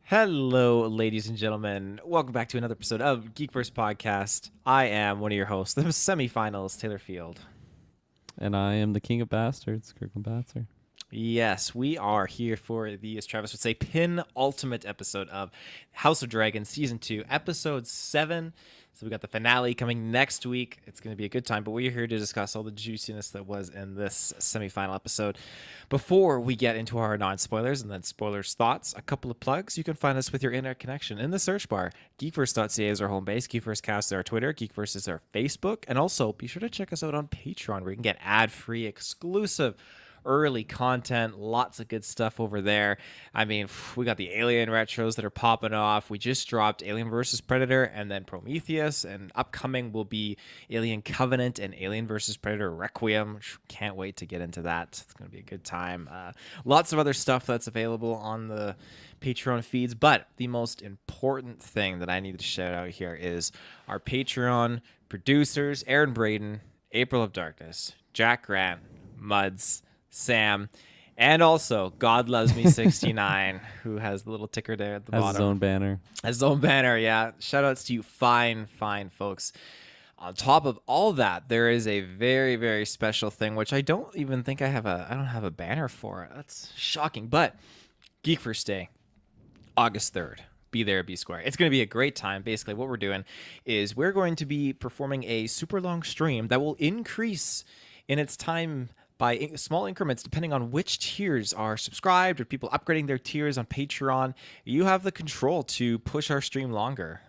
Hello, ladies and gentlemen. Welcome back to another episode of GeekVerse Podcast. I am one of your hosts, the semifinals, Taylor Field. And I am the king of bastards, Kirkland Batzer. Yes, we are here for the, as Travis would say, penultimate episode of House of Dragons Season 2, Episode 7. So we got the finale coming next week. It's going to be a good time, but we're here to discuss all the juiciness that was in this semifinal episode. Before we get into our non-spoilers and then spoilers thoughts, a couple of plugs. You can find us with your internet connection in the search bar. GeekVerse.ca is our home base. GeekVerseCast is our Twitter. GeekVerse is our Facebook. And also, be sure to check us out on Patreon, where you can get ad-free, exclusive early content, lots of good stuff over there. I mean, we got the Alien retros that are popping off. We just dropped Alien vs. Predator and then Prometheus, and upcoming will be Alien Covenant and Alien vs. Predator Requiem. Can't wait to get into that. It's going to be a good time. Lots of other stuff that's available on the Patreon feeds, but the most important thing that I need to shout out here is our Patreon producers, Aaron Braden, April of Darkness, Jack Grant, Muds, Sam, and also God Loves Me 69, who has the little ticker there at the bottom. Has his own banner. Has his own banner, yeah. Shout outs to you fine folks. On top of all that, there is a very, very special thing, which I don't even think I don't have a banner for it. That's shocking. But GeekVerse Day, August 3rd. Be there, be square. It's going to be a great time. Basically, what we're doing is we're going to be performing a super long stream that will increase in its time by small increments depending on which tiers are subscribed or people upgrading their tiers on Patreon. You have the control to push our stream longer.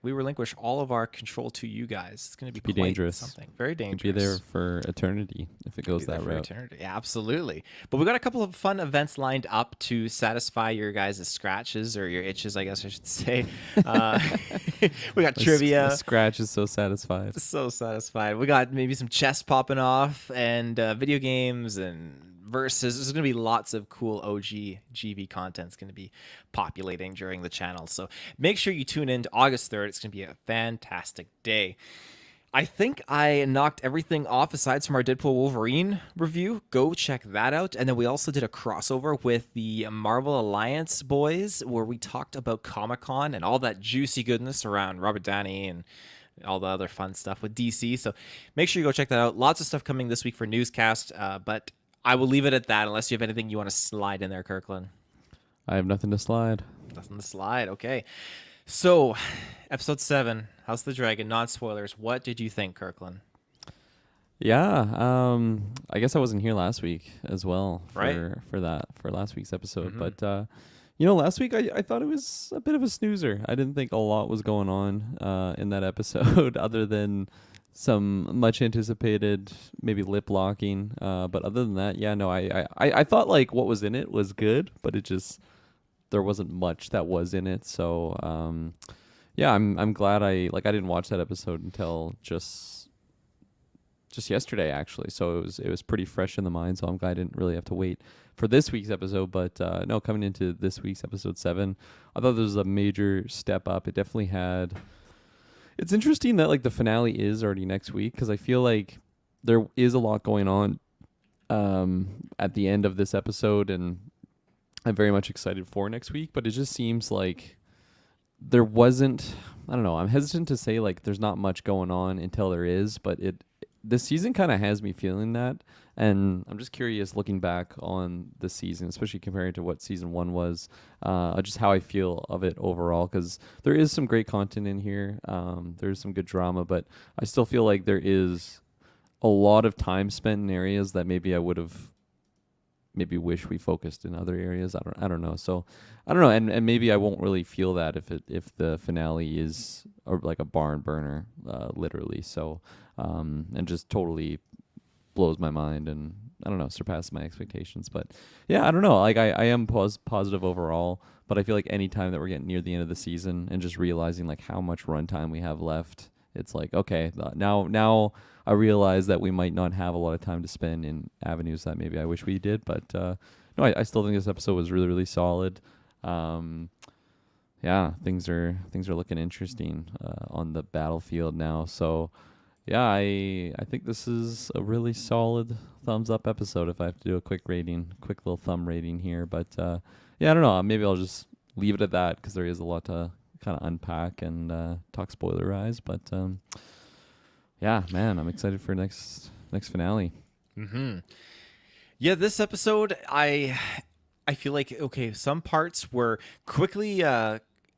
We relinquish all of our control to you guys. It's going to be quite dangerous. Something very dangerous. Be there for eternity if it goes that route. Yeah, absolutely. But we got a couple of fun events lined up to satisfy your guys' scratches or your itches, I guess I should say. We got trivia. The scratch is so satisfied. So satisfied. We got maybe some chess popping off and video games and versus. There's going to be lots of cool OG GV content that's going to be populating during the channel. So make sure you tune in to August 3rd. It's going to be a fantastic day. I think I knocked everything off aside from our Deadpool Wolverine review. Go check that out. And then we also did a crossover with the Marvel Alliance boys where we talked about Comic-Con and all that juicy goodness around Robert Downey and all the other fun stuff with DC. So make sure you go check that out. Lots of stuff coming this week for Newscast, but I will leave it at that unless you have anything you want to slide in there, Kirkland. I have nothing to slide. Nothing to slide. Okay. So, episode 7, House of the Dragon, non-spoilers. What did you think, Kirkland? Yeah, I guess I wasn't here last week as well for last week's episode. Mm-hmm. But, last week I thought it was a bit of a snoozer. I didn't think a lot was going on in that episode other than some much anticipated maybe lip locking. But other than that, yeah, no, I thought like what was in it was good, but it just, there wasn't much that was in it. So, yeah, I'm glad I didn't watch that episode until just yesterday actually. So it was pretty fresh in the mind. So I'm glad I didn't really have to wait for this week's episode. But no, coming into this week's episode 7, I thought this was a major step up. It definitely had. It's interesting that like the finale is already next week because I feel like there is a lot going on at the end of this episode, and I'm very much excited for next week. But it just seems like there wasn't. I don't know. I'm hesitant to say like there's not much going on until there is, but this season kind of has me feeling that, and I'm just curious looking back on the season, especially comparing to what season 1 was, just how I feel of it overall, because there is some great content in here. There's some good drama, but I still feel like there is a lot of time spent in areas that maybe I would have maybe wish we focused in other areas. I don't know. So I don't know, and maybe I won't really feel that if the finale is like a barn burner, literally. So and just totally blows my mind and I don't know, surpasses my expectations. But yeah, I don't know. Like I am positive overall, but I feel like any time that we're getting near the end of the season and just realizing like how much runtime we have left, it's like, okay, now I realize that we might not have a lot of time to spend in avenues that maybe I wish we did. But no, I still think this episode was really, really solid. Yeah, things are looking interesting on the battlefield now. So yeah, I think this is a really solid thumbs up episode. If I have to do a quick little thumb rating here, but yeah, I don't know. Maybe I'll just leave it at that because there is a lot to kind of unpack and talk spoilerize. But yeah, man, I'm excited for next finale. Mm-hmm. Yeah, this episode, I feel like okay, some parts were quickly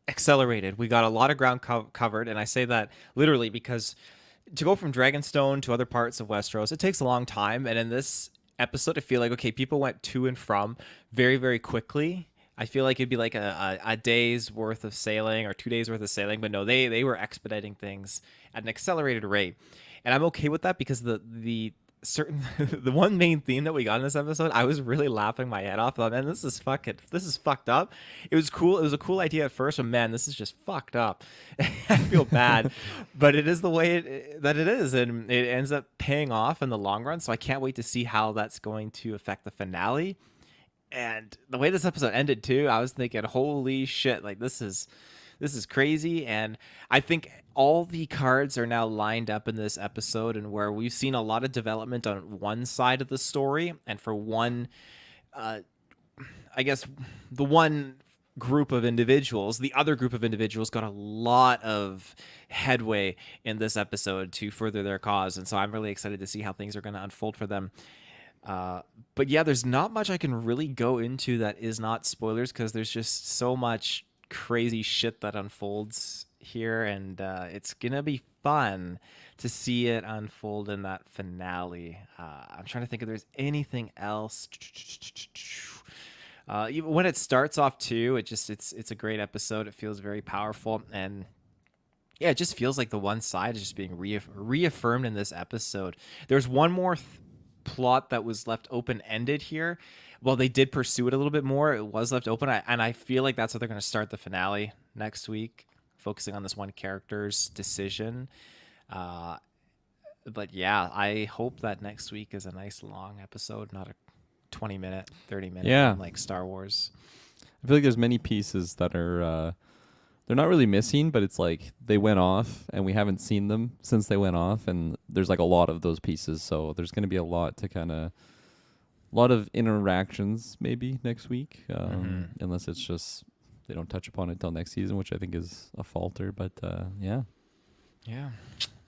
accelerated. We got a lot of ground covered, and I say that literally because to go from Dragonstone to other parts of Westeros, it takes a long time. And in this episode, I feel like okay, people went to and from very, very quickly. I feel like it'd be like a day's worth of sailing or 2 days worth of sailing, but no, they were expediting things at an accelerated rate, and I'm okay with that because the certain the one main theme that we got in this episode, I was really laughing my head off. Man, this is fucked up. It was cool. It was a cool idea at first, but man, this is just fucked up. I feel bad, but it is the way that it is, and it ends up paying off in the long run. So I can't wait to see how that's going to affect the finale. And the way this episode ended too, I was thinking, holy shit, like this is crazy. And I think all the cards are now lined up in this episode, and where we've seen a lot of development on one side of the story, and for one, I guess the one group of individuals, the other group of individuals got a lot of headway in this episode to further their cause. And so I'm really excited to see how things are going to unfold for them. But yeah, there's not much I can really go into that is not spoilers, because there's just so much crazy shit that unfolds here, and it's gonna be fun to see it unfold in that finale. I'm trying to think if there's anything else. Even when it starts off too, it's a great episode. It feels very powerful, and yeah, it just feels like the one side is just being reaffirmed in this episode. There's one more plot that was left open-ended here. Well, they did pursue it a little bit more. It was left open, and I feel like that's how they're going to start the finale next week, focusing on this one character's decision. But yeah, I hope that next week is a nice long episode, not a 20-minute, 30-minute one like Star Wars. I feel like there's many pieces that are they're not really missing, but it's like they went off and we haven't seen them since they went off, and there's like a lot of those pieces, so there's going to be a lot of interactions maybe next week, unless it's just they don't touch upon it till next season, which I think is a falter. But yeah.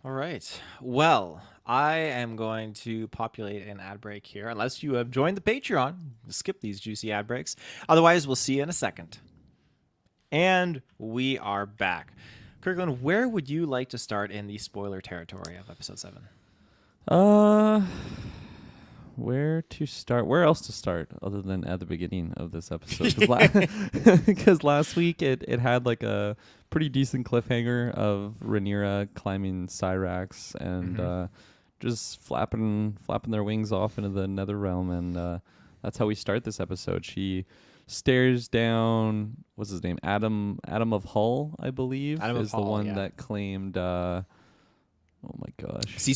All right. Well, I am going to populate an ad break here, unless you have joined the Patreon. Skip these juicy ad breaks. Otherwise, we'll see you in a second. And we are back. Kirkland, where would you like to start in the spoiler territory of episode 7? Where to start? Where else to start other than at the beginning of this episode? Because last week it had like a pretty decent cliffhanger of Rhaenyra climbing Syrax and just flapping their wings off into the nether realm, and that's how we start this episode. She stares down, what's his name? Adam of Hull, I believe, is the one that claimed oh my gosh. Sea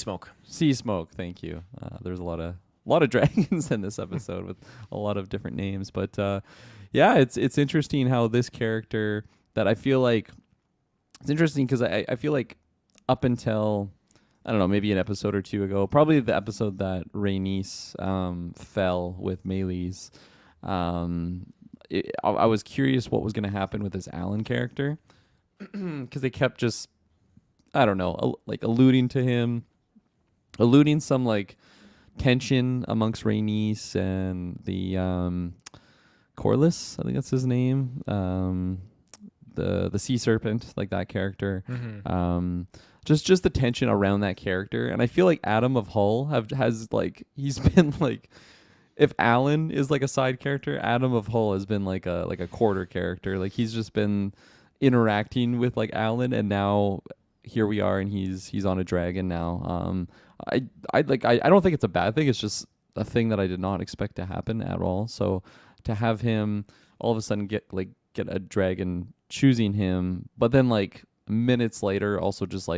Smoke, thank you. There's a lot of dragons in this episode with a lot of different names, but yeah, it's interesting how this character that I feel like it's interesting because I feel like up until I don't know, maybe an episode or two ago, probably the episode that Rhaenys fell with Meleys, I was curious what was going to happen with this Alan character because they kept just, I don't know, like alluding to him, alluding some like tension amongst Rhaenys and the Corlys, I think that's his name, the sea serpent, like that character. Just the tension around that character, and I feel like Adam of Hull has like he's been like, if Alan is like a side character, Adam of Hull has been like a quarter character. Like he's just been interacting with like Alan, and now here we are, and he's on a dragon now. I don't think it's a bad thing. It's just a thing that I did not expect to happen at all. So to have him all of a sudden get a dragon choosing him, but then like minutes later also just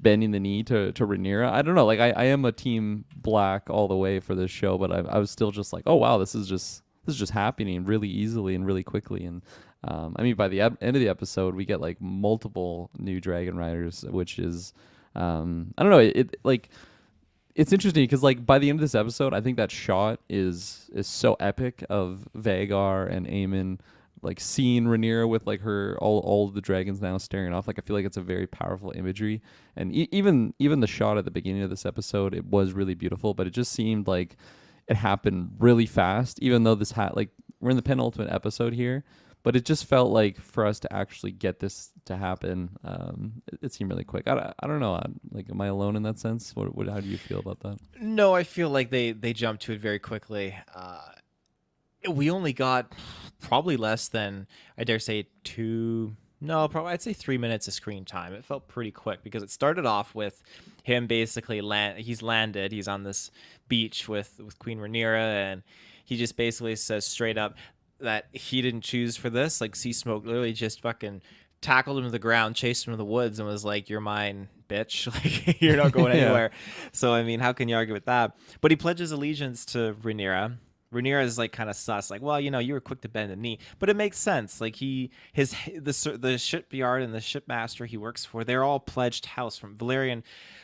bending the knee to Rhaenyra. I don't know. Like I am a team black all the way for this show, but I was still just like, oh wow, this is just happening really easily and really quickly. And I mean, by the end of the episode, we get like multiple new dragon riders, which is I don't know. It like it's interesting because like by the end of this episode, I think that shot is so epic of Vagar and Aemon like seeing Rhaenyra with like her all of the dragons now staring off. Like I feel like it's a very powerful imagery, and even the shot at the beginning of this episode, it was really beautiful. But it just seemed like it happened really fast, even though this had like we're in the penultimate episode here. But it just felt like for us to actually get this to happen, it seemed really quick. I don't know. Like, am I alone in that sense? How do you feel about that? No, I feel like they jumped to it very quickly. We only got probably less than, I dare say, probably I'd say 3 minutes of screen time. It felt pretty quick because it started off with him basically he's landed. He's on this beach with Queen Rhaenyra, and he just basically says straight up that he didn't choose for this. Like, Sea Smoke literally just fucking tackled him to the ground, chased him to the woods, and was like, "You're mine, bitch. Like, you're not going anywhere." So, I mean, how can you argue with that? But he pledges allegiance to Rhaenyra. Rhaenyra is like kind of sus, like, well, you were quick to bend the knee, but it makes sense. Like the shipyard and the shipmaster he works for, they're all pledged house from Valerian.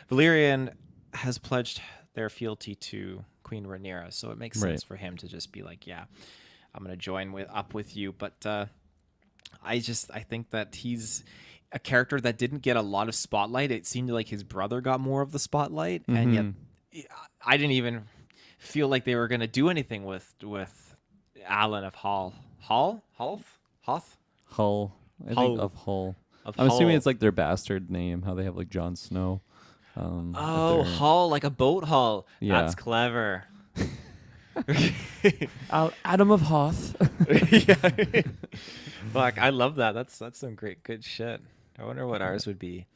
Valerian has pledged their fealty to Queen Rhaenyra, so it makes sense for him to just be like, yeah, I'm gonna join up with you. But I think that he's a character that didn't get a lot of spotlight. It seemed like his brother got more of the spotlight, and yet I didn't even feel like they were going to do anything with Alan of Hull. Hull? Hoth? Hull. I think of Hull. Of I'm Hull. assuming it's like their bastard name, how they have like Jon Snow. Hull, like a boat hull. Yeah. That's clever. Adam of Hoth. Yeah. Fuck, I love that. That's some good shit. I wonder what ours would be.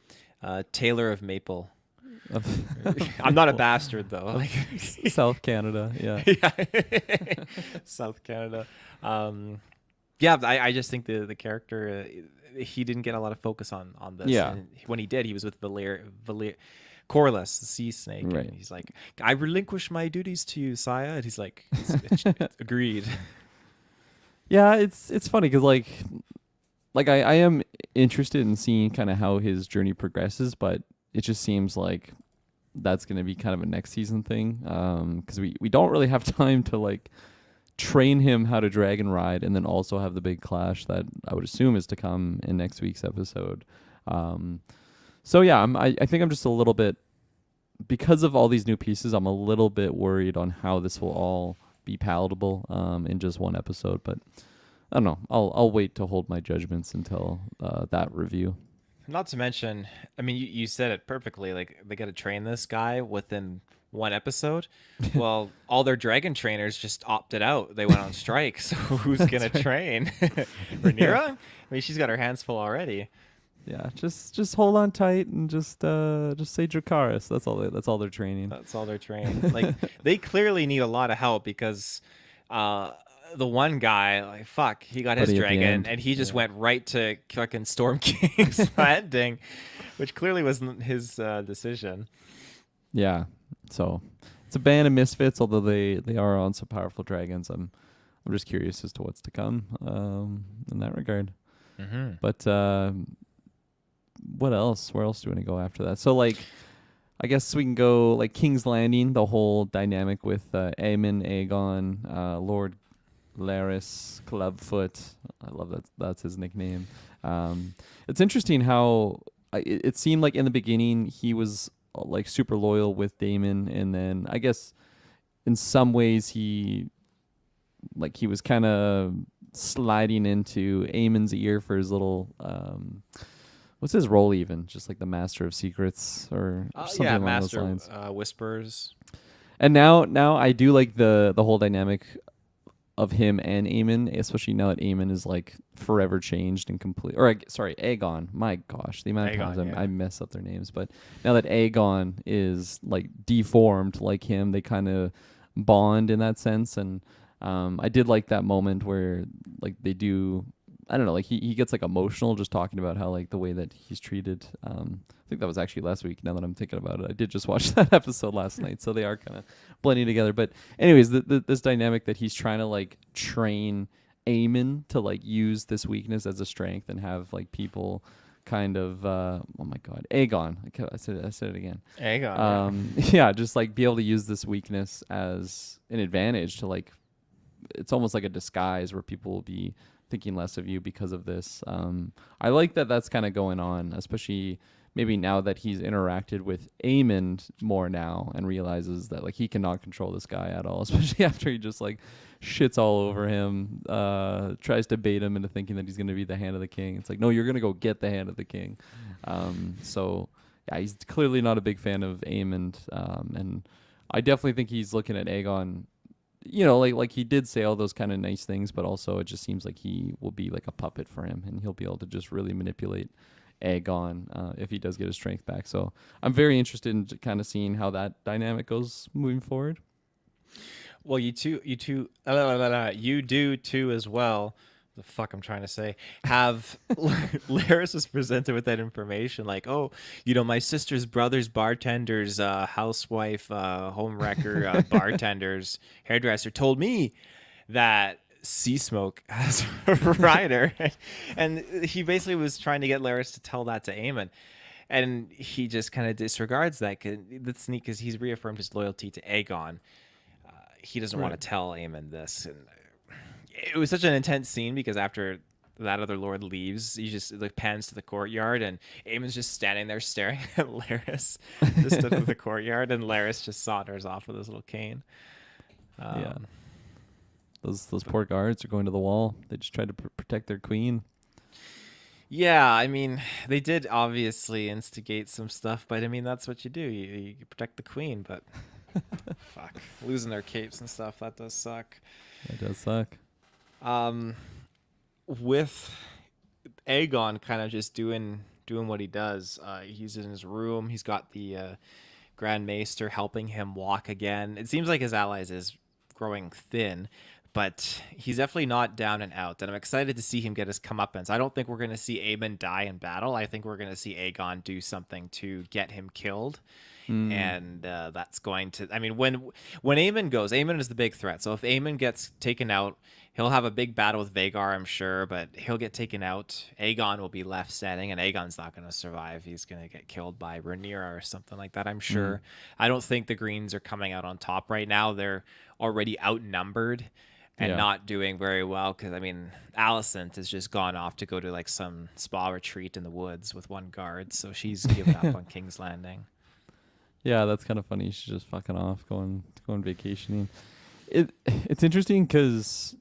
Taylor of Maple. I'm not a bastard though. Like, South Canada, yeah. Yeah. South Canada. Yeah, I just think the character he didn't get a lot of focus on this. Yeah. And when he did, he was with Corlys, the sea snake. Right. And he's like, "I relinquish my duties to you, Saya." And he's like, "Agreed." Yeah, it's funny because like I am interested in seeing kind of how his journey progresses, but it just seems like that's going to be kind of a next season thing because we don't really have time to like train him how to dragon ride and then also have the big clash that I would assume is to come in next week's episode. So yeah, I think I'm just a little bit, because of all these new pieces, I'm a little bit worried on how this will all be palatable in just one episode. But I don't know. I'll wait to hold my judgments until that review. Not to mention, I mean, you said it perfectly. Like, they got to train this guy within one episode. Well, all their dragon trainers just opted out. They went on strike. So who's gonna train? Rhaenyra? I mean, she's got her hands full already. Yeah, just hold on tight and just say Dracarys. That's all they're training. That's all they're training. Like, they clearly need a lot of help because the one guy, like, fuck, he got his dragon and he just went right to fucking Storm King's landing, which clearly wasn't his decision. Yeah, so it's a band of misfits, although they are on some powerful dragons. I'm just curious as to what's to come in that regard. Mm-hmm. But what else? Where else do we want to go after that? So, like, I guess we can go, like, King's Landing, the whole dynamic with Aemon, Aegon, Lord Larys, Clubfoot. I love that. That's his nickname. It's interesting how it seemed like in the beginning he was, like, super loyal with Daemon, and then I guess in some ways he was kind of sliding into Aemon's ear for his little what's his role even? Just like the Master of Secrets or something along Master those lines. Whispers. And now I do like the whole dynamic of him and Aemon, especially now that Aemon is like forever changed and complete. Or sorry, Aegon. My gosh, the amount of times I mess up their names. But now that Aegon is like deformed like him, they kind of bond in that sense. And I did like that moment where like they do. I don't know, like he gets like emotional just talking about how like the way that he's treated. I think that was actually last week. Now that I'm thinking about it, I did just watch that episode last night, so they are kind of blending together. But anyways, this dynamic that he's trying to like train Aemon to like use this weakness as a strength and have like people kind of oh my god, Aegon. I said it again. Aegon. Yeah, just like be able to use this weakness as an advantage to like, it's almost like a disguise where people will be thinking less of you because of this. I like that that's kind of going on, especially maybe now that he's interacted with Aemond more now and realizes that like he cannot control this guy at all, especially after he just like shits all over him, tries to bait him into thinking that he's going to be the hand of the king. It's like, no, you're going to go get the hand of the king. So yeah, he's clearly not a big fan of Aemond, and I definitely think he's looking at Aegon, you know, like he did say all those kind of nice things, but also it just seems like he will be like a puppet for him, and he'll be able to just really manipulate Aegon if he does get his strength back. So I'm very interested in kind of seeing how that dynamic goes moving forward. Well, you do too as well. The fuck I'm trying to say. Have Laris was presented with that information, like, oh, you know, my sister's brother's bartender's housewife, homewrecker, bartender's hairdresser told me that Sea Smoke has a rider, and he basically was trying to get Laris to tell that to Aemon. And he just kind of disregards that. That's neat because he's reaffirmed his loyalty to Aegon. He doesn't want to tell Aemon this, and it was such an intense scene because after that other lord leaves, he just like pans to the courtyard, and Aemon's just standing there staring at Laris, just in the courtyard, and Laris just saunters off with his little cane. Yeah, those poor guards are going to the wall. They just tried to protect their queen. Yeah, I mean, they did obviously instigate some stuff, but I mean, that's what you do. You protect the queen, but fuck, losing their capes and stuff, that does suck. That does suck. With Aegon kind of just doing what he does, he's in his room. He's got the Grand Maester helping him walk again. It seems like his allies is growing thin, but he's definitely not down and out. And I'm excited to see him get his comeuppance. I don't think we're going to see Aemon die in battle. I think we're going to see Aegon do something to get him killed. And that's going to, I mean, when Aemon goes, Aemon is the big threat. So if Aemon gets taken out, he'll have a big battle with Vhagar, I'm sure, but he'll get taken out. Aegon will be left standing, and Aegon's not going to survive. He's going to get killed by Rhaenyra or something like that, I'm sure. I don't think the Greens are coming out on top right now. They're already outnumbered and not doing very well because, I mean, Alicent has just gone off to go to like some spa retreat in the woods with one guard, so she's given up on King's Landing. Yeah, that's kind of funny. She's just fucking off, going vacationing. It's interesting because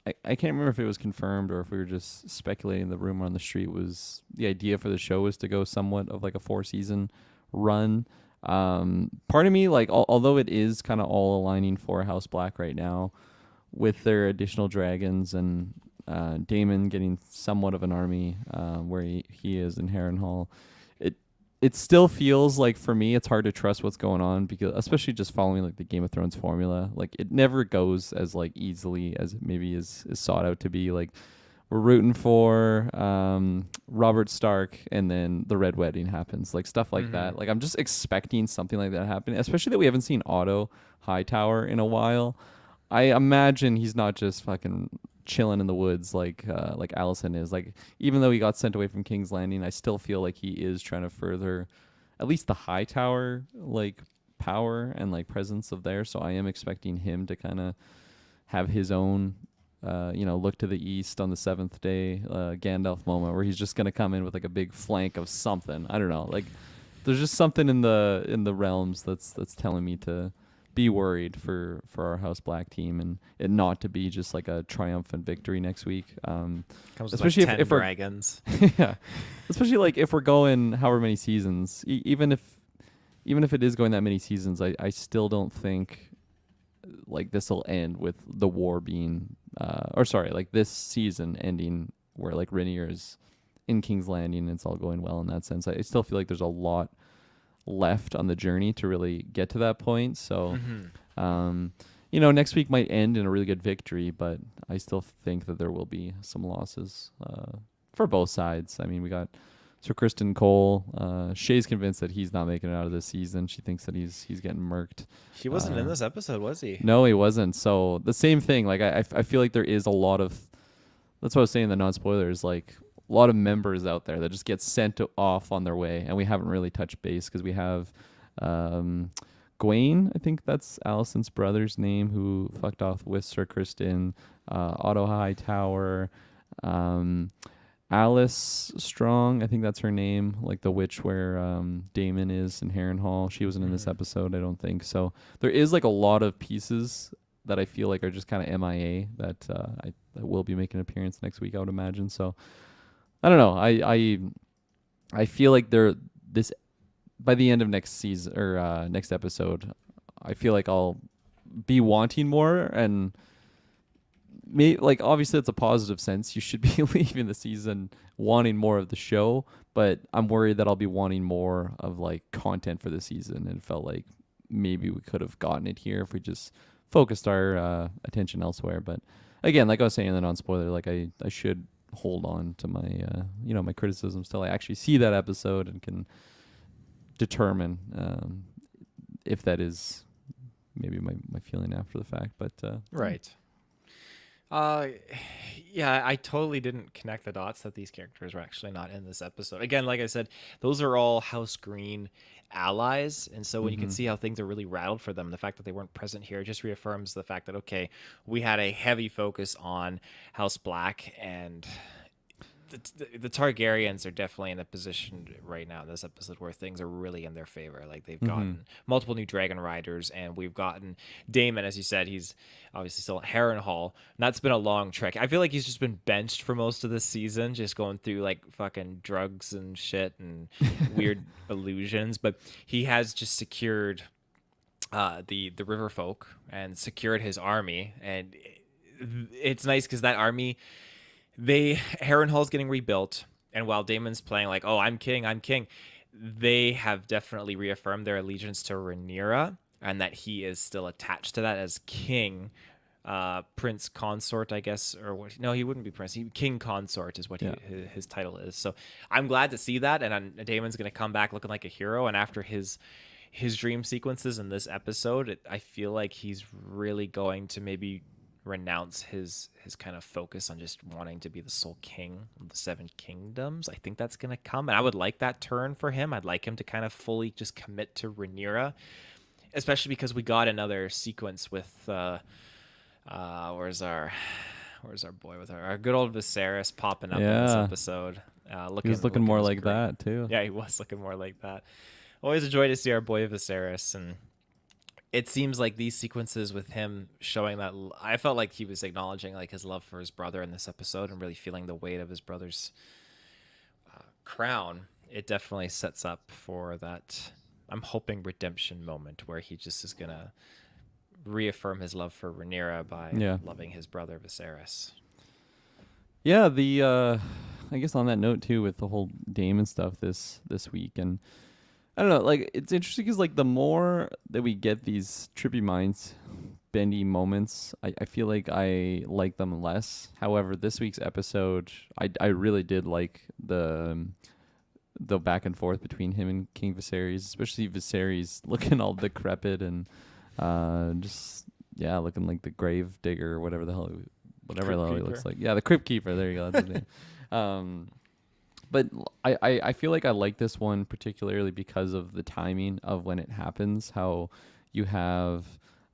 I can't remember if it was confirmed or if we were just speculating. The rumor on the street was the idea for the show was to go somewhat of like a 4-season run. Part of me, like, although it is kind of all aligning for House Black right now with their additional dragons and Daemon getting somewhat of an army where he is in Harrenhal, it still feels like, for me, it's hard to trust what's going on because, especially just following like the Game of Thrones formula, like it never goes as like easily as it maybe is sought out to be. Like we're rooting for Robert Stark, and then the Red Wedding happens, like stuff like that. Like I'm just expecting something like that happening, especially that we haven't seen Otto Hightower in a while. I imagine he's not just fucking chilling in the woods like Alicent is. Like, even though he got sent away from King's Landing, I still feel like he is trying to further at least the Hightower like power and like presence of there. So I am expecting him to kind of have his own look to the east on the seventh day Gandalf moment where he's just gonna come in with like a big flank of something. I don't know, like there's just something in the realms that's telling me to be worried for our House Black team and it not to be just like a triumphant victory next week. Comes especially with like 10 dragons. Yeah, especially like if we're going however many seasons, even if it is going that many seasons, I still don't think like this will end with the war being like this season ending where like Rhaenyra is in King's Landing and it's all going well in that sense. I still feel like there's a lot left on the journey to really get to that point. So, next week might end in a really good victory, but I still think that there will be some losses for both sides. I mean, we got Sir Kristen Cole. Shay's convinced that he's not making it out of this season. She thinks that he's getting murked. He wasn't in this episode, was he? No, he wasn't. So the same thing. Like I feel like there is a lot of. That's what I was saying. The non-spoilers, like lot of members out there that just get sent off on their way, and we haven't really touched base because we have Gawain, I think that's Allison's brother's name, who fucked off with Sir Kristen, Otto Hightower, Alice Strong, I think that's her name, like the witch where Damon is in Harrenhal. She wasn't in this episode, I don't think. So there is like a lot of pieces that I feel like are just kind of MIA that that will be making an appearance next week, I would imagine. So I don't know. I feel like this by the end of next season or next episode, I feel like I'll be wanting more, and like obviously it's a positive sense. You should be leaving the season wanting more of the show, but I'm worried that I'll be wanting more of like content for the season, and felt like maybe we could have gotten it here if we just focused our attention elsewhere. But again, like I was saying in the non-spoiler, like I should hold on to my my criticisms till I actually see that episode and can determine if that is maybe my feeling after the fact. But right. Yeah, I totally didn't connect the dots that these characters were actually not in this episode. Again, like I said, those are all House Green allies, and so when you can see how things are really rattled for them, the fact that they weren't present here just reaffirms the fact that, okay, we had a heavy focus on House Black, and the Targaryens are definitely in a position right now in this episode where things are really in their favor. Like they've gotten multiple new dragon riders, and we've gotten Daemon, as you said, he's obviously still at Harrenhal, and that's been a long trek. I feel like he's just been benched for most of this season, just going through like fucking drugs and shit and weird illusions. But he has just secured the river folk and secured his army, and it's nice because that army, Harrenhal's getting rebuilt, and while Daemon's playing like, oh, I'm king, they have definitely reaffirmed their allegiance to Rhaenyra, and that he is still attached to that as king, prince consort, I guess, or what? No, he wouldn't be prince. King consort is what his title is. So I'm glad to see that, and Daemon's gonna come back looking like a hero. And after his dream sequences in this episode, I feel like he's really going to maybe renounce his kind of focus on just wanting to be the sole king of the Seven Kingdoms. I think that's going to come, and I would like that turn for him. I'd like him to kind of fully just commit to Rhaenyra, especially because we got another sequence with where's our boy with our good old Viserys popping up in this episode. He was looking more like great. That too. Yeah, he was looking more like that. Always a joy to see our boy Viserys, and it seems like these sequences with him showing that, I felt like he was acknowledging like his love for his brother in this episode and really feeling the weight of his brother's crown. It definitely sets up for that, I'm hoping, redemption moment where he just is going to reaffirm his love for Rhaenyra by loving his brother Viserys. Yeah, I guess on that note too, with the whole Daemon stuff this week, and I don't know, like it's interesting because like the more that we get these trippy minds bendy moments, I feel like I like them less. However, this week's episode, I really did like the back and forth between him and King Viserys, especially Viserys looking all decrepit and just looking like the grave digger or whatever the hell he looks like. Yeah, the Crypt Keeper. There you go. That's his name. But I feel like I like this one particularly because of the timing of when it happens. How you have,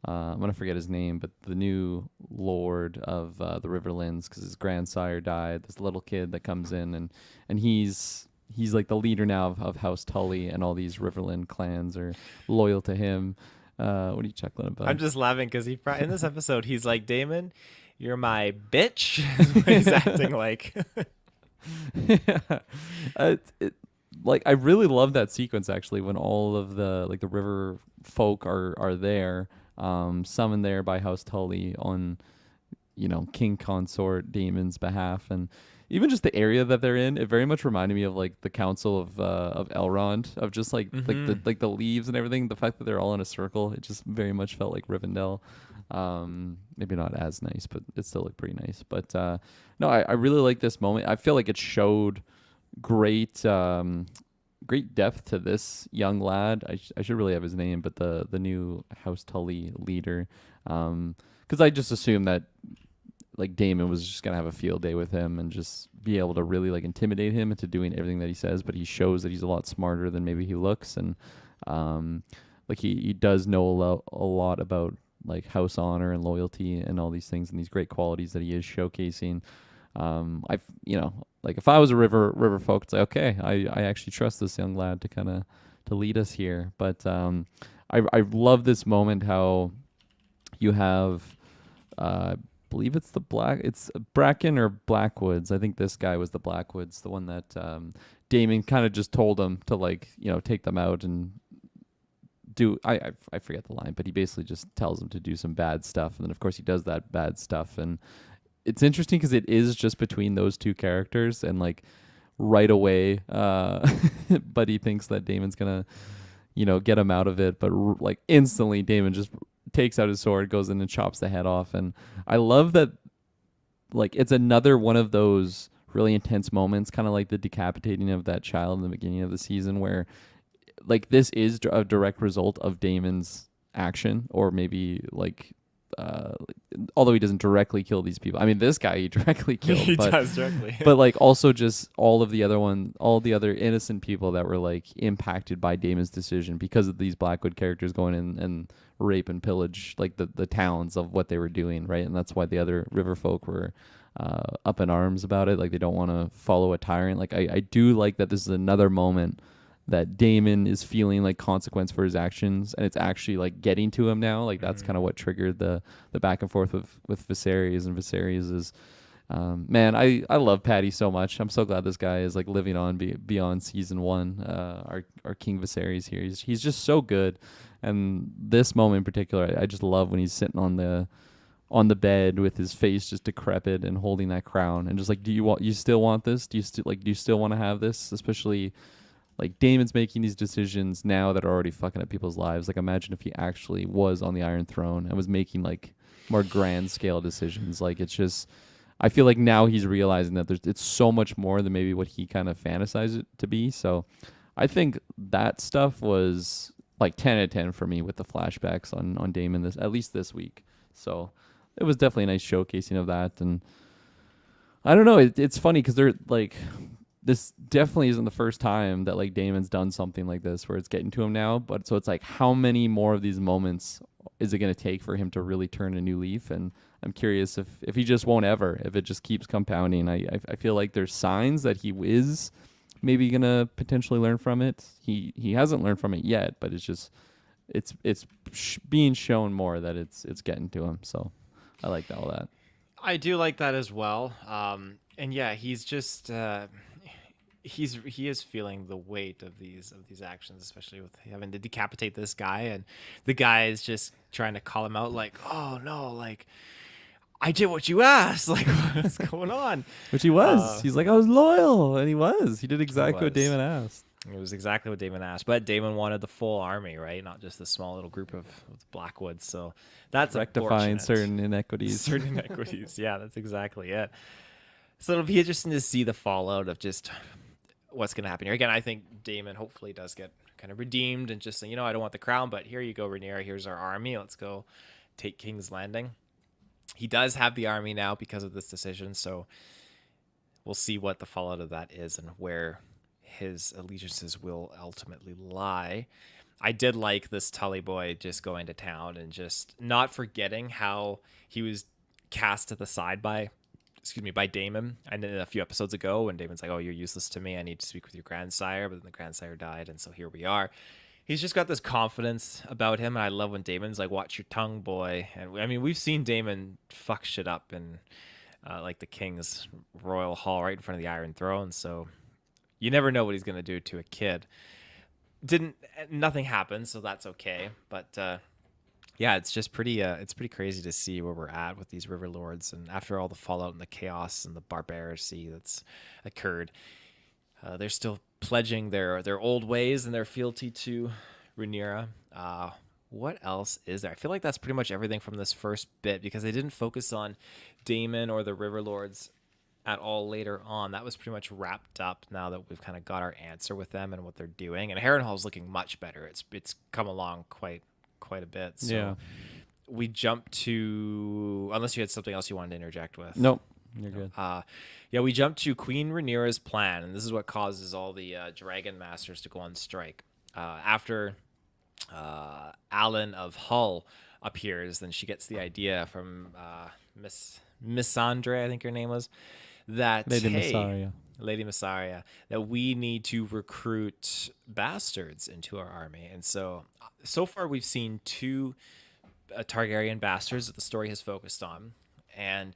I'm going to forget his name, but the new lord of the Riverlands, because his grandsire died, this little kid that comes in, and he's like the leader now of House Tully, and all these Riverland clans are loyal to him. What are you chuckling about? I'm just laughing because in this episode, he's like, Daemon, you're my bitch. Is what he's acting like. Like I really love that sequence actually when all of the like the river folk are there, summoned there by House Tully on King Consort Daemon's behalf, and even just the area that they're in, it very much reminded me of like the Council of Elrond, of just like like the leaves and everything. The fact that they're all in a circle, it just very much felt like Rivendell. Maybe not as nice, but it still looked pretty nice. But no, I really like this moment. I feel like it showed great depth to this young lad. I should really have his name, but the new House Tully leader, because I just assume that like Daemon was just gonna have a field day with him and just be able to really like intimidate him into doing everything that he says. But he shows that he's a lot smarter than maybe he looks, and like he does know a lot about like house honor and loyalty and all these things and these great qualities that he is showcasing. I've like if I was a river folk, it's like okay, I actually trust this young lad to kind of to lead us here. But I love this moment how you have I believe it's it's Bracken or Blackwoods. I think this guy was the Blackwoods, the one that Damon kind of just told him to like take them out and do. I forget the line, but he basically just tells him to do some bad stuff, and then of course he does that bad stuff. And it's interesting because it is just between those two characters, and like right away, Buddy thinks that Damon's gonna get him out of it, but like instantly Damon just takes out his sword, goes in and chops the head off. And I love that, like, it's another one of those really intense moments, kind of like the decapitating of that child in the beginning of the season, where like this is a direct result of Damon's action, or maybe like although he doesn't directly kill these people. I mean, this guy he directly killed. He does directly. But like also just all the other innocent people that were like impacted by Damon's decision because of these Blackwood characters going in and rape and pillage like the towns of what they were doing, right? And that's why the other river folk were up in arms about it. Like they don't want to follow a tyrant. Like I do like that this is another moment that Damon is feeling like consequence for his actions, and it's actually like getting to him now. Like that's kind of what triggered the back and forth with Viserys, and Viserys is man, I love Patty so much. I'm so glad this guy is like living on beyond season 1. Our King Viserys here, he's just so good. And this moment in particular, I just love when he's sitting on the bed with his face just decrepit and holding that crown, and just like, you still want this? Do you still want to have this? Especially like Damon's making these decisions now that are already fucking up people's lives. Like imagine if he actually was on the Iron Throne and was making like more grand scale decisions. Like it's just, I feel like now he's realizing that it's so much more than maybe what he kind of fantasized it to be. So I think that stuff was like 10 out of 10 for me with the flashbacks on Damon at least this week. So it was definitely a nice showcasing of that. And I don't know, it's funny because they're like, this definitely isn't the first time that like Damon's done something like this where it's getting to him now. But so it's like, how many more of these moments is it going to take for him to really turn a new leaf? And I'm curious if he just won't ever, if it just keeps compounding. I feel like there's signs that he is maybe going to potentially learn from it. He hasn't learned from it yet, but it's just, it's being shown more that it's getting to him. So I like all that. I do like that as well. And yeah, he's just he is feeling the weight of these actions, especially with having to decapitate this guy, and the guy is just trying to call him out, like, "Oh no, like I did what you asked. Like what's going on?" Which he was. He's like, I was loyal, and he was. He did exactly what Damon asked. It was exactly what Damon asked, but Damon wanted the full army, right? Not just the small little group of Blackwoods. So that's rectifying certain inequities. Certain inequities. Yeah, that's exactly it. So it'll be interesting to see the fallout of just what's going to happen here. Again, I think Damon hopefully does get kind of redeemed and just say, I don't want the crown, but here you go, Rhaenyra. Here's our army. Let's go take King's Landing. He does have the army now because of this decision, so we'll see what the fallout of that is and where his allegiances will ultimately lie. I did like this Tully boy just going to town and just not forgetting how he was cast to the side by Daemon. And then a few episodes ago when Daemon's like, "Oh, you're useless to me. I need to speak with your grandsire." But then the grandsire died, and so here we are. He's just got this confidence about him, and I love when Daemon's like, "Watch your tongue, boy." And I mean, we've seen Daemon fuck shit up in like the King's Royal Hall right in front of the Iron Throne. So you never know what he's gonna do to a kid. Nothing happened, so that's okay. But yeah, it's just pretty crazy to see where we're at with these river lords, and after all the fallout and the chaos and the barbarity that's occurred, they're still pledging their old ways and their fealty to Rhaenyra. What else is there? I feel like that's pretty much everything from this first bit, because they didn't focus on Daemon or the river lords at all later on. That was pretty much wrapped up now that we've kind of got our answer with them and what they're doing. And Harrenhal's looking much better. It's come along quite a bit. So yeah. we jump to, unless you had something else you wanted to interject with. Nope, you're good. Yeah, we jump to Queen Rhaenyra's plan, and this is what causes all the Dragon Masters to go on strike. After Alan of Hull appears, then she gets the idea from Miss Andre, I think her name was, that Lady hey, Massaria. Lady Massaria, that we need to recruit bastards into our army. And so far we've seen two Targaryen bastards that the story has focused on, and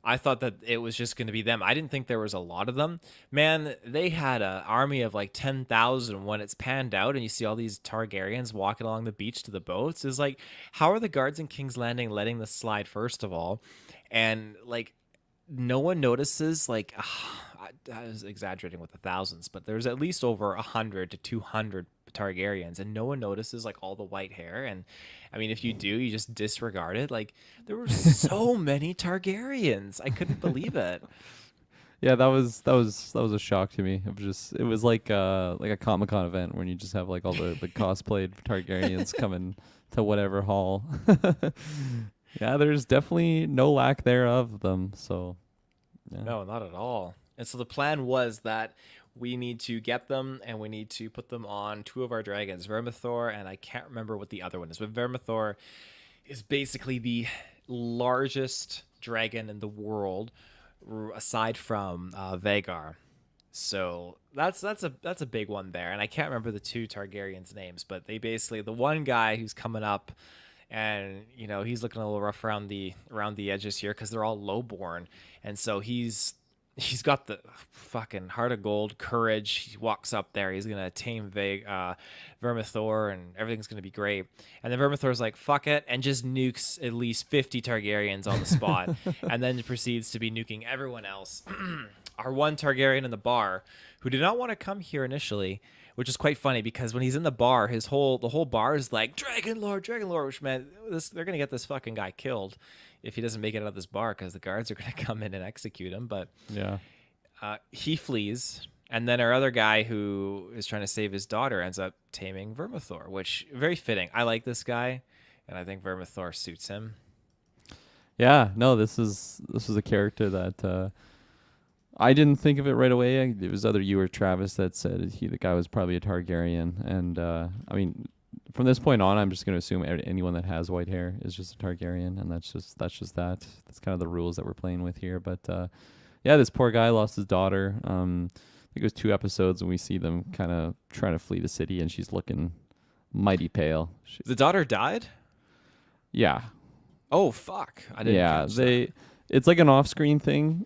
I thought that it was just going to be them. I didn't think there was a lot of them. Man, they had an army of like 10,000 when it's panned out and you see all these Targaryens walking along the beach to the boats. Is like, how are the guards in King's Landing letting this slide, first of all? And like, no one notices, like, I was exaggerating with the thousands, but there's at least over 100 to 200 Targaryens, and no one notices like all the white hair. And I mean, if you do, you just disregard it. Like, there were so many Targaryens. I couldn't believe it. Yeah, that was a shock to me. It was like a Comic-Con event when you just have like all the cosplayed Targaryens coming to whatever hall. Yeah, there's definitely no lack there of them. So yeah. No, not at all. And so the plan was that we need to get them and we need to put them on two of our dragons, Vermithor, and I can't remember what the other one is, but Vermithor is basically the largest dragon in the world, aside from Vagar. So that's a big one there, and I can't remember the two Targaryens' names, but they basically, the one guy who's coming up, and he's looking a little rough around the edges here because they're all lowborn, and so he's got the fucking heart of gold, courage. He walks up there. He's gonna tame Vermithor, and everything's gonna be great. And then Vermithor's like, "Fuck it," and just nukes at least 50 Targaryens on the spot, and then proceeds to be nuking everyone else. Our one Targaryen in the bar, who did not want to come here initially, which is quite funny because when he's in the bar, the whole bar is like Dragon Lord, which meant they're gonna get this fucking guy killed if he doesn't make it out of this bar because the guards are gonna come in and execute him. But Yeah. he flees, and then our other guy who is trying to save his daughter ends up taming Vermithor, which very fitting. I like this guy, and I think Vermithor suits him. Yeah, no, this was a character that I didn't think of it right away. It was either you or Travis that said the guy was probably a Targaryen, and I mean, from this point on, I'm just going to assume anyone that has white hair is just a Targaryen, and that's just that. That's kind of the rules that we're playing with here. But yeah, this poor guy lost his daughter. I think it was 2 episodes, and we see them kind of trying to flee the city, and she's looking mighty pale. The daughter died? Yeah. Oh fuck! I didn't. Yeah, catch that. It's like an off-screen thing.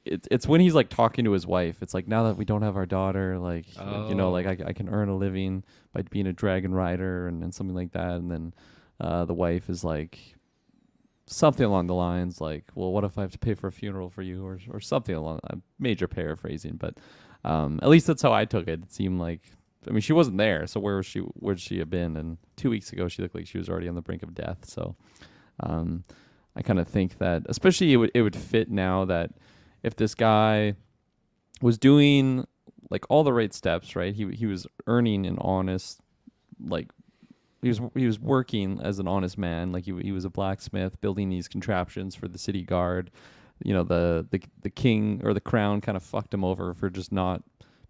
It's when he's like talking to his wife. It's like, now that we don't have our daughter, like like I can earn a living by being a dragon rider and something like that. And then the wife is like something along the lines like, well, what if I have to pay for a funeral for you, or something along. I'm major paraphrasing, but at least that's how I took it. It seemed like, I mean, she wasn't there, so where'd she have been? And 2 weeks ago, she looked like she was already on the brink of death. So I kind of think that, especially it would fit now that if this guy was doing like all the right steps, right? He was earning an honest, like he was working as an honest man. Like he was a blacksmith building these contraptions for the city guard. The king or the crown kind of fucked him over for just not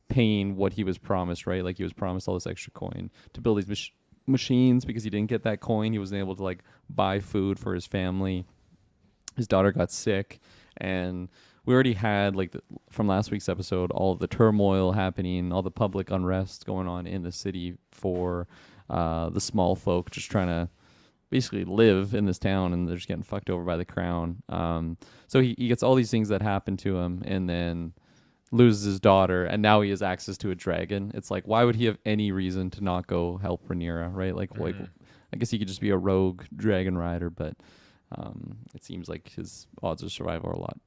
paying what he was promised, right? Like he was promised all this extra coin to build these machines. Because he didn't get that coin, he wasn't able to like buy food for his family. His daughter got sick, and we already had from last week's episode, all of the turmoil happening, all the public unrest going on in the city for the small folk just trying to basically live in this town, and they're just getting fucked over by the crown. So he gets all these things that happen to him, and then loses his daughter, and now he has access to a dragon. It's like, why would he have any reason to not go help Rhaenyra, right? Like I guess he could just be a rogue dragon rider, but it seems like his odds of survival are a lot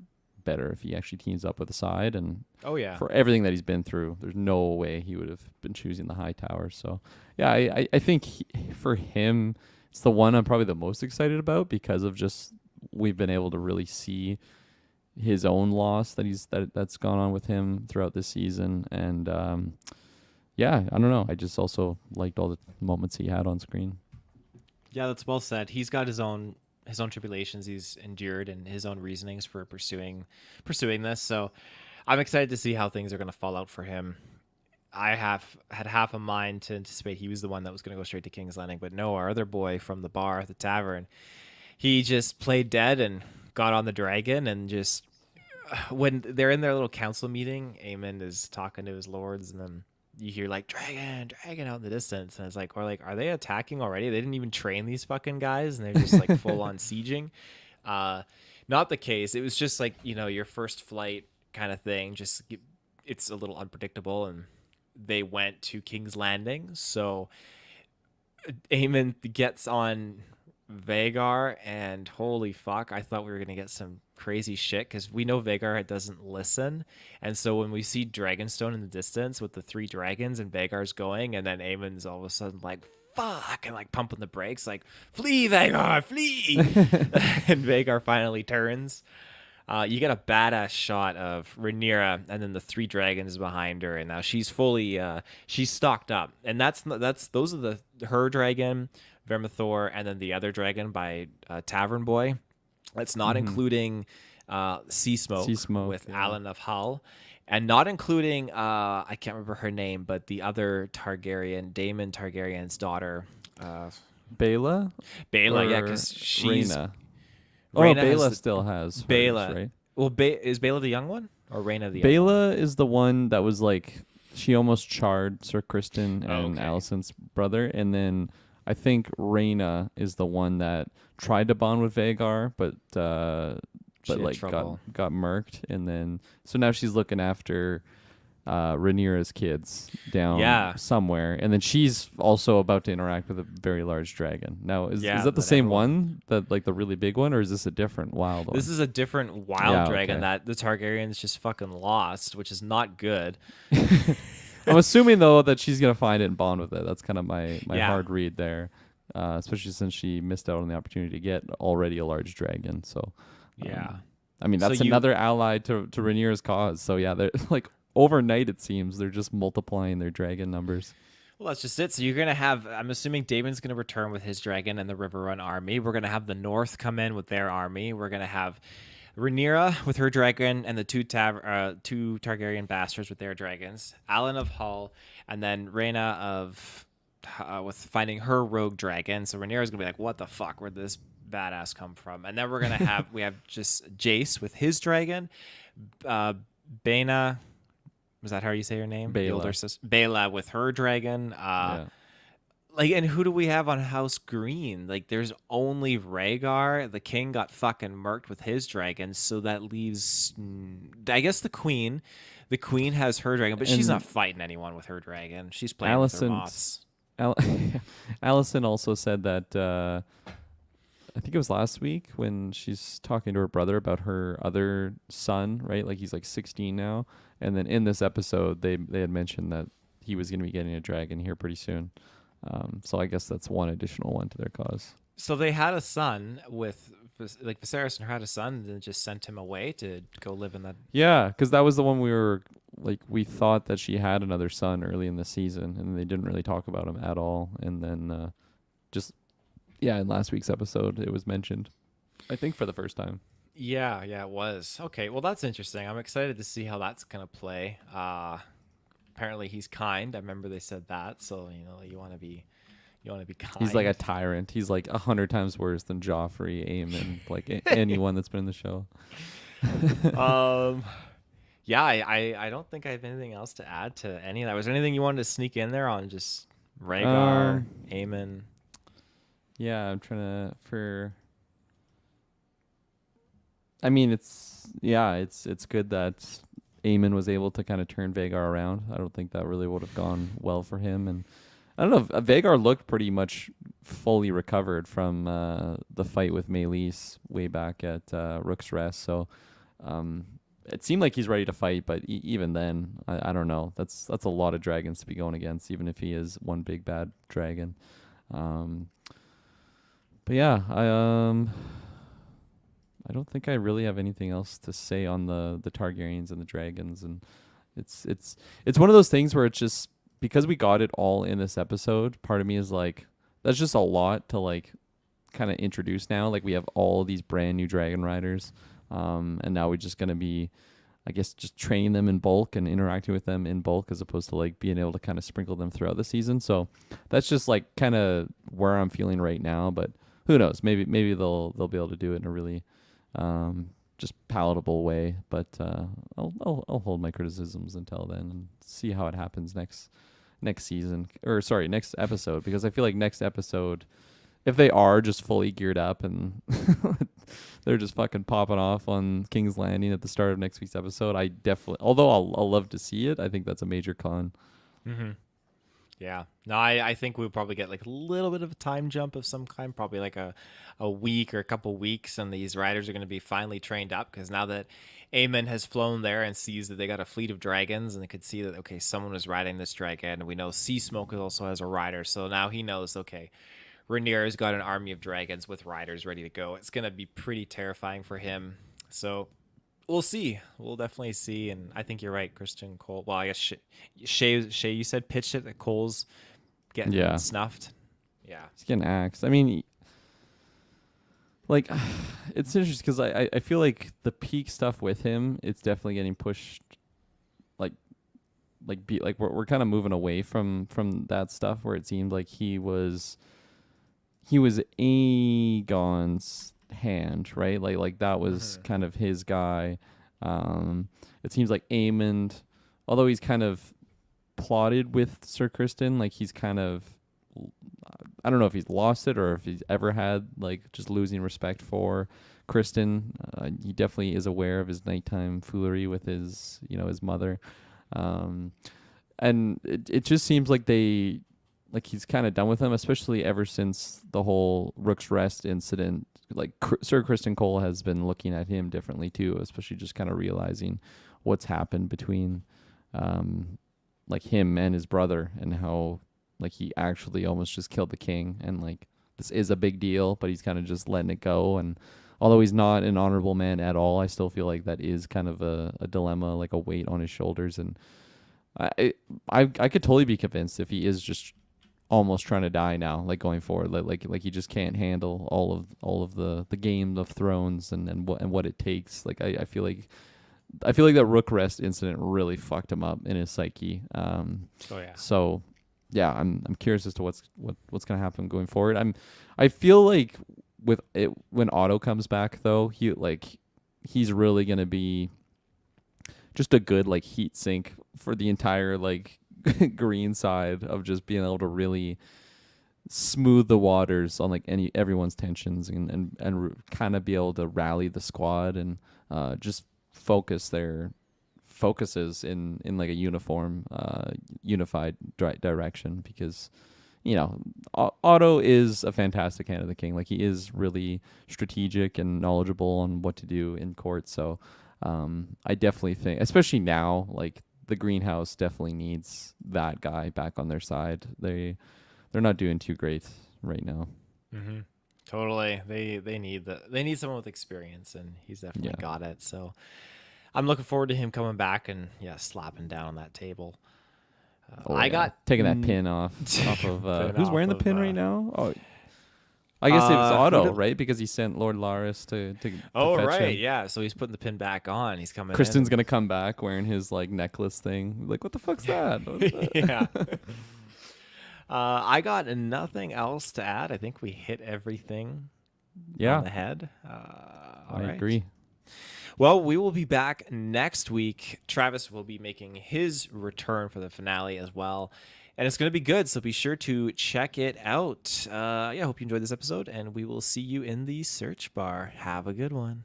better if he actually teams up with the side. And for everything that he's been through, there's no way he would have been choosing the High Tower. So yeah, I think for him, it's the one I'm probably the most excited about, because of just we've been able to really see his own loss that's gone on with him throughout this season. And yeah, I don't know, I just also liked all the moments he had on screen. Yeah, that's well said. He's got his own tribulations he's endured and his own reasonings for pursuing this. So I'm excited to see how things are going to fall out for him. I have had half a mind to anticipate he was the one that was going to go straight to King's Landing, but no, our other boy from the bar, the tavern, he just played dead and got on the dragon and just when they're in their little council meeting, Aemon is talking to his lords, and then you hear like dragon, dragon out in the distance, and it's like, or like, are they attacking already? They didn't even train these fucking guys, and they're just like full on sieging. Uh, Not the case. It was just like your first flight kind of thing. Just it's a little unpredictable, and they went to King's Landing, so Aemon gets on Vagar, and holy fuck, I thought we were gonna get some crazy shit because we know Vagar doesn't listen, and so when we see Dragonstone in the distance with the three dragons and Vagar's going, and then Aemon's all of a sudden like fuck and like pumping the brakes like flee Vagar, flee, and Vagar finally turns. You get a badass shot of Rhaenyra and then the three dragons behind her, and now she's fully she's stocked up, and those are her dragon, Vermithor, and then the other dragon by Tavern Boy. That's not including Sea Smoke with Alan of Hull, and not including I can't remember her name, but the other Targaryen, Daemon Targaryen's daughter, Baela. Yeah, because she's. Rhaena. Rhaena Baela still has hers, Baela, right? Well, is Baela the young one or Rhaena the young one? Baela is the one that was like she almost charred Sir Criston and Alicent's brother, and then I think Rhaena is the one that tried to bond with Vagar, but like got murked, and then so now she's looking after Rhaenyra's kids down somewhere, and then she's also about to interact with a very large dragon. Now, is that the same one, that like the really big one, or is this a different wild one? This is a different wild dragon that the Targaryens just fucking lost, which is not good. I'm assuming though that she's gonna find it and bond with it. That's kind of my hard read there, especially since she missed out on the opportunity to get already a large dragon. So I mean that's another ally to Rhaenyra's cause. So yeah, they're like. Overnight, it seems they're just multiplying their dragon numbers. Well, that's just it. So you're gonna have. I'm assuming Daemon's gonna return with his dragon and the Riverrun army. We're gonna have the North come in with their army. We're gonna have Rhaenyra with her dragon and the two Targaryen bastards with their dragons. Alan of Hull, and then Rhaena of with finding her rogue dragon. So Rhaenyra's gonna be like, "What the fuck? Where'd this badass come from?" And then we're gonna have we have just Jace with his dragon, Baena. Was that how you say her name? Baela. The older sister. Baela with her dragon. Like, and who do we have on House Green? Like, there's only Rhaegar. The king got fucking murked with his dragon, so that leaves, I guess, the queen. The queen has her dragon, but she's not fighting anyone with her dragon. She's playing with her moths. Alicent also said that. I think it was last week when she's talking to her brother about her other son, right? Like he's like 16 now. And then in this episode, they had mentioned that he was going to be getting a dragon here pretty soon. So I guess that's one additional one to their cause. So they had a son with, like Viserys had a son and then just sent him away to go live in that. Yeah, because that was the one we thought that she had another son early in the season, and they didn't really talk about him at all. And then in last week's episode, it was mentioned, I think, for the first time. Yeah, it was. Okay, well, that's interesting. I'm excited to see how that's going to play. Apparently, he's kind. I remember they said that. So, you want to be kind. He's like a tyrant. He's like 100 times worse than Joffrey, Aemon, like anyone that's been in the show. Yeah, I don't think I have anything else to add to any of that. Was there anything you wanted to sneak in there on just Rhaegar, Aemon? Yeah, I'm trying to I mean, it's good that Aemon was able to kind of turn Vagar around. I don't think that really would have gone well for him, and I don't know. Vagar looked pretty much fully recovered from the fight with Meleys way back at Rook's Rest. So it seemed like he's ready to fight, but even then, I don't know. That's a lot of dragons to be going against, even if he is one big bad dragon. But yeah, I don't think I really have anything else to say on the Targaryens and the dragons, and it's one of those things where it's just because we got it all in this episode. Part of me is like, that's just a lot to like kind of introduced now. Like we have all these brand new dragon riders, and now we're just gonna be, I guess, just training them in bulk and interacting with them in bulk as opposed to like being able to kind of sprinkle them throughout the season. So that's just like kind of where I'm feeling right now. But who knows? Maybe they'll be able to do it in a really just palatable way. But I'll hold my criticisms until then and see how it happens next season, or sorry, next episode, because I feel like next episode, if they are just fully geared up and they're just fucking popping off on King's Landing at the start of next week's episode, I definitely, although I'll love to see it, I think that's a major con. Mm-hmm. Yeah. No, I think we'll probably get like a little bit of a time jump of some kind, probably like a week or a couple weeks, and these riders are going to be finally trained up, because now that Aemon has flown there and sees that they got a fleet of dragons, and they could see that, okay, someone was riding this dragon, and we know Sea Smoke also has a rider, so now he knows, okay, Rhaenyra's got an army of dragons with riders ready to go. It's going to be pretty terrifying for him. So we'll see. We'll definitely see. And I think you're right, Kristen Cole. Well, I guess Shay, you said pitched it that Cole's getting snuffed. Yeah. He's getting axed. I mean, like, it's interesting because I feel like the peak stuff with him, it's definitely getting pushed. We're kind of moving away from that stuff where it seemed like he was Aegon's hand, right? Like that was kind of his guy. It seems like Aemon, although he's kind of plotted with Sir Criston, like he's kind of, I don't know if he's lost it or if he's ever had like just losing respect for Criston. He definitely is aware of his nighttime foolery with his mother. And it just seems like he's kind of done with him, especially ever since the whole Rook's Rest incident. Like Sir Criston Cole has been looking at him differently too, especially just kind of realizing what's happened between like him and his brother, and how like he actually almost just killed the king, and like this is a big deal, but he's kind of just letting it go. And although he's not an honorable man at all, I still feel like that is kind of a dilemma, like a weight on his shoulders. And I could totally be convinced if he is just almost trying to die now, like going forward, like he just can't handle all of the Game of Thrones and what it takes. Like I feel like that Rook Rest incident really fucked him up in his psyche. So yeah, I'm curious as to what's gonna happen going forward. I feel like with it, when Otto comes back though, he's really gonna be just a good like heat sink for the entire like green side of just being able to really smooth the waters on like everyone's tensions and kind of be able to rally the squad and just focus their focuses in like a unified direction, because Otto is a fantastic hand of the king. Like he is really strategic and knowledgeable on what to do in court. So I definitely think, especially now, like the greenhouse definitely needs that guy back on their side. They're not doing too great right now. Mm-hmm. Totally. They need someone with experience, and he's definitely got it. So I'm looking forward to him coming back and slapping down on that table. I got taking that pin off of who's wearing the pin right now? Oh, I guess it was Otto, right? Because he sent Lord Laris to fetch him. Yeah. So he's putting the pin back on. He's coming. Kristen's gonna come back wearing his like necklace thing. Like, what the fuck's that? Yeah. I got nothing else to add. I think we hit everything on the head. I agree. Well, we will be back next week. Travis will be making his return for the finale as well. And it's going to be good, so be sure to check it out. I hope you enjoyed this episode, and we will see you in the search bar. Have a good one.